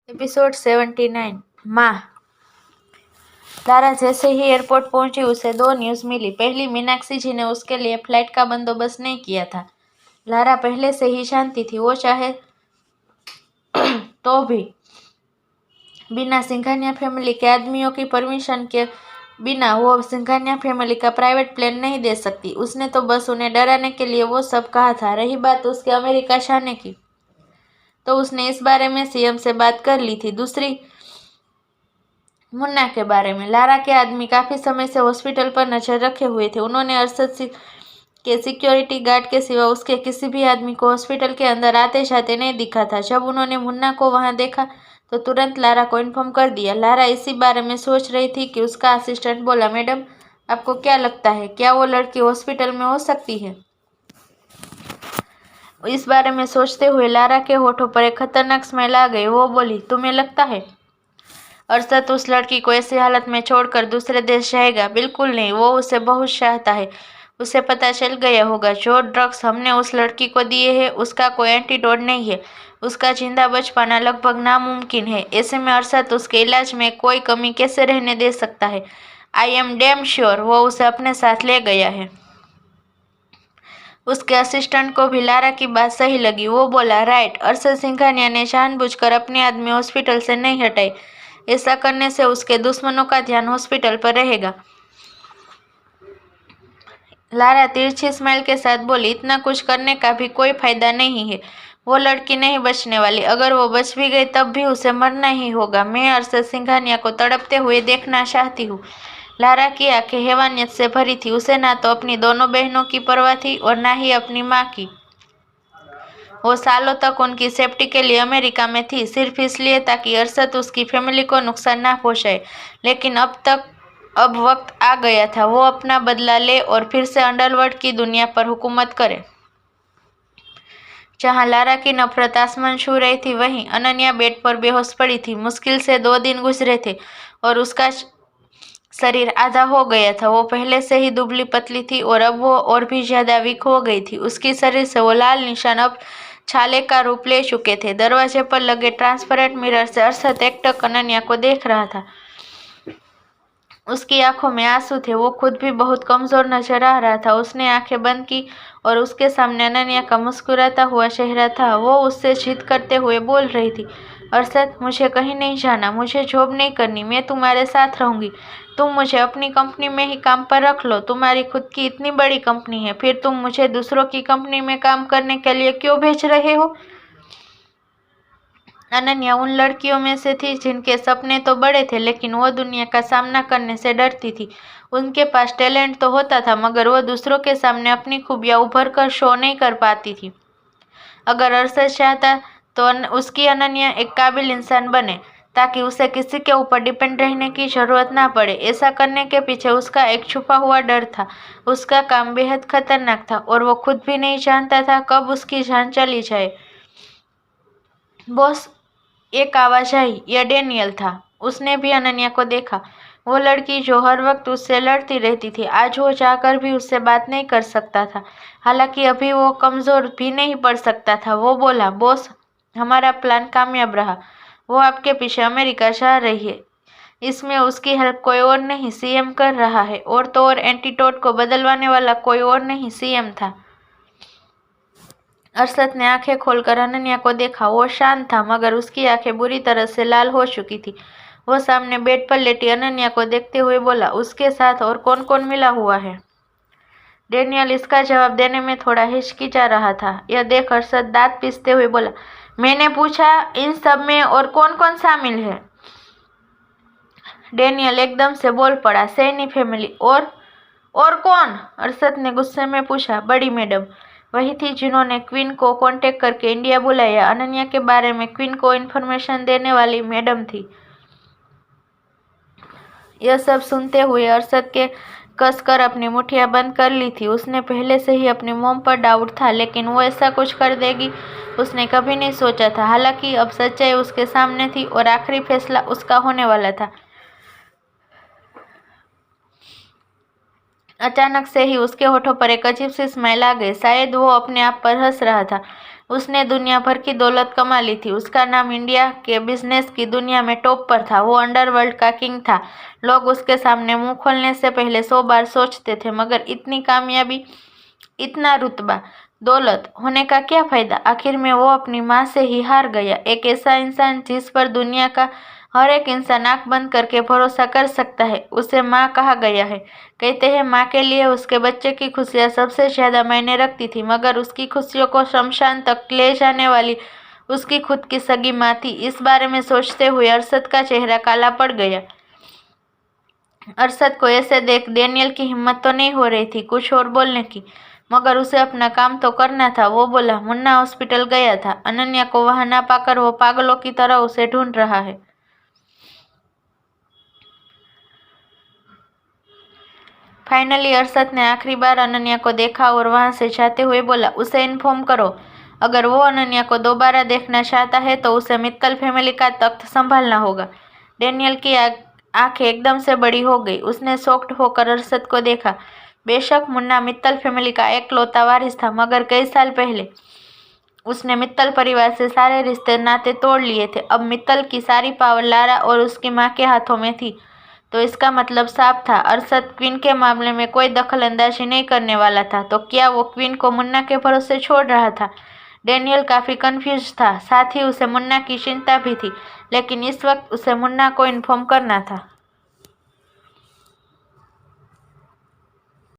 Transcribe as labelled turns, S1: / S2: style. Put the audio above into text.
S1: Episode 79 माँ। Lara जैसे ही airport पहुंची उसे दो न्यूज़ मिली। पहली, मीनाक्षी जी ने उसके लिए फ्लाइट का बंदोबस्त नहीं किया था। लारा पहले से ही शांति थी, वो चाहे तो भी बिना सिंघानिया फैमिली के आदमियों की परमिशन के बिना वो सिंघानिया फैमिली का प्राइवेट प्लेन नहीं दे सकती। उसने तो बस उन्हें डराने के लिए वो सब कहा था। रही बात उसके अमेरिका जाने की, तो उसने इस बारे में सीएम से बात कर ली थी। दूसरी, मुन्ना के बारे में। लारा के आदमी काफी समय से हॉस्पिटल पर नजर रखे हुए थे। उन्होंने अरशद के सिक्योरिटी गार्ड के सिवा उसके किसी भी आदमी को हॉस्पिटल के अंदर आते जाते नहीं दिखा था। जब उन्होंने मुन्ना को वहां देखा तो तुरंत लारा को इन्फॉर्म कर दिया। लारा इसी बारे में सोच रही थी कि उसका असिस्टेंट बोला, मैडम आपको क्या लगता है, क्या वो लड़की हॉस्पिटल में हो सकती है? इस बारे में सोचते हुए लारा के होठों पर एक खतरनाक स्माइल आ गई। वो बोली, तुम्हें लगता है अरशद उस लड़की को ऐसी हालत में छोड़कर दूसरे देश जाएगा? बिल्कुल नहीं, वो उसे बहुत चाहता है। उसे पता चल गया होगा जो ड्रग्स हमने उस लड़की को दिए हैं उसका कोई एंटीडोट नहीं है। उसका जिंदा बच पाना लगभग नामुमकिन है। ऐसे में अरशद उसके इलाज में कोई कमी कैसे रहने दे सकता है? आई एम डैम श्योर वो उसे अपने साथ ले गया है। उसके असिस्टेंट को भी लारा की बात सही लगी। वो बोला, राइट, अरशद सिंघानिया ने जानबूझकर अपने आदमी हॉस्पिटल से नहीं हटाए। ऐसा करने से उसके दुश्मनों का ध्यान हॉस्पिटल पर रहेगा। लारा तिरछी स्माइल के साथ बोली, इतना कुछ करने का भी कोई फायदा नहीं है। वो लड़की नहीं बचने वाली। अगर वो बच भी गई तब भी उसे मरना ही होगा। मैं अरशद सिंघानिया को तड़पते हुए देखना चाहती हूँ। लारा की आंखें हैवानियत से भरी थी। उसे ना तो अपनी दोनों बहनों की परवाह थी और ना ही अपनी माँ की। वो सालों तक उनकी सेफ्टी के लिए अमेरिका में थी, सिर्फ इसलिए ताकि अरशद उसकी फैमिली को नुकसान ना पहुंचाए। लेकिन अब वक्त आ गया था वो अपना बदला ले और फिर से अंडरवर्ल्ड की दुनिया पर हुकूमत करे। जहां लारा की नफरत आसमान छू रही थी, वहीं अनन्या बेड पर बेहोश पड़ी थी। मुश्किल से 2 दिन गुजरे थे और उसका शरीर आधा हो गया था। वो पहले से ही दुबली पतली थी और अब वो और भी ज्यादा वीक हो गई थी। उसकी शरीर से वो लाल निशान अब छाले का रूप ले चुके थे। दरवाजे पर लगे ट्रांसपेरेंट मिरर से अरशद एकटक अनन्या को देख रहा था। उसकी आंखों में आंसू थे। वो खुद भी बहुत कमजोर नजर आ रहा था। उसने आंखें बंद की और उसके सामने अनन्या का मुस्कुराता हुआ चेहरा था। वो उससे जिद करते हुए बोल रही थी, अरशद मुझे कहीं नहीं जाना, मुझे जॉब नहीं करनी, मैं तुम्हारे साथ रहूंगी। तुम मुझे अपनी कंपनी में ही काम पर रख लो। तुम्हारी खुद की इतनी बड़ी कंपनी है, फिर तुम मुझे दूसरों की कंपनी में काम करने के लिए क्यों भेज रहे हो? अनन्या उन लड़कियों में से थी जिनके सपने तो बड़े थे, लेकिन वो दुनिया का सामना करने से डरती थी। उनके पास टैलेंट तो होता था, मगर वो दूसरों के सामने अपनी खूबियां उभर कर शो नहीं कर पाती थी। अगर अरशद चाहता तो उसकी अनन्या एक काबिल इंसान बने, ताकि उसे किसी के ऊपर डिपेंड रहने की जरूरत ना पड़े। ऐसा करने के पीछे उसका एक छुपा हुआ डर था। उसका काम बेहद खतरनाक था और वो खुद भी नहीं जानता था कब उसकी जान चली जाए। बॉस, एक आवाज आई। यह डेनियल था। उसने भी अनन्या को देखा। वो लड़की जो हर वक्त उससे लड़ती रहती थी, आज वो चाहकर भी उससे बात नहीं कर सकता था। हालांकि अभी वो कमजोर भी नहीं पड़ सकता था। वो बोला, बॉस, हमारा प्लान कामयाब रहा। वो आपके पीछे अमेरिका जा रही है। इसमें उसकी हेल्प कोई और नहीं, सीएम कर रहा है। और तो और एंटीटोड को बदलवाने वाला कोई और नहीं, सीएम था। अरशद ने आंखें खोलकर अनन्या को देखा। वो शांत था, मगर उसकी आंखें बुरी तरह से लाल हो चुकी थी। वो सामने बेड पर लेटी अनन्या को देखते हुए बोला, उसके साथ और कौन कौन मिला हुआ है? डेनियल इसका जवाब देने में थोड़ा हिचकिचा रहा था। यह देख अरशद दांत पीसते हुए बोला, मैंने पूछा इन सब में और कौन कौन शामिल है? डेनियल एकदम से बोल पड़ा, सैनी फैमिली। और कौन? अरशद ने गुस्से में पूछा। बड़ी मैडम, वही थी जिन्होंने क्वीन को कांटेक्ट करके इंडिया बुलाया। अनन्या के बारे में क्वीन को इन्फॉर्मेशन देने वाली मैडम थी। यह सब सुनते हुए अरशद के कसकर अपनी मुठ्ठियां बंद कर ली थी। उसने पहले से ही अपनी मॉम पर डाउट था, लेकिन वो ऐसा कुछ कर देगी उसने कभी नहीं सोचा था। हालांकि अब सच्चाई उसके सामने थी और आखिरी फैसला उसका होने वाला था। अचानक से ही उसके होठों पर एक अजीब सी स्माइल आ गई। शायद वो अपने आप पर हंस रहा था। उसने दुनिया भर की दौलत कमा ली थी। उसका नाम इंडिया के बिजनेस की दुनिया में टॉप पर था। वो अंडरवर्ल्ड का किंग था। लोग उसके सामने मुंह खोलने से पहले 100 बार सोचते थे, मगर इतनी कामयाबी, इतना रुतबा, दौलत होने का क्या फायदा? आखिर में वो अपनी माँ से ही हार गया। एक ऐसा इंसान जिस पर दुनिया का हर एक इंसान आंख बंद करके भरोसा कर सकता है, उसे माँ कहा गया है। कहते हैं माँ के लिए उसके बच्चे की खुशियाँ सबसे ज्यादा मायने रखती थी, मगर उसकी खुशियों को शमशान तक ले जाने वाली उसकी खुद की सगी माँ थी। इस बारे में सोचते हुए अरशद का चेहरा काला पड़ गया। अरशद को ऐसे देख डेनियल की हिम्मत तो नहीं हो रही थी कुछ और बोलने की, मगर उसे अपना काम तो करना था। वो बोला, मुन्ना हॉस्पिटल गया था। अनन्या को वहां ना पाकर वो पागलों की तरह उसे ढूंढ रहा है। फाइनली अरशद ने आखिरी बार अनन्या को देखा और वहां से जाते हुए बोला, उसे इन्फॉर्म करो, अगर वो अनन्या को दोबारा देखना चाहता है तो उसे मित्तल फैमिली का तख्त संभालना होगा। डेनियल की आंखें एकदम से बड़ी हो गई। उसने शॉक्ड होकर अरशद को देखा। बेशक मुन्ना मित्तल फैमिली का एकलौता वारिस था, मगर कई साल पहले उसने मित्तल परिवार से सारे रिश्ते नाते तोड़ लिए थे। अब मित्तल की सारी पावर लारा और उसकी माँ के हाथों में थी। तो इसका मतलब साफ था, अरशद क्वीन के मामले में कोई दखल अंदाजी नहीं करने वाला था। तो क्या वो क्वीन को मुन्ना के भरोसे छोड़ रहा था? डेनियल काफी कंफ्यूज था, साथ ही उसे मुन्ना की चिंता भी थी, लेकिन इस वक्त उसे मुन्ना को इन्फॉर्म करना था।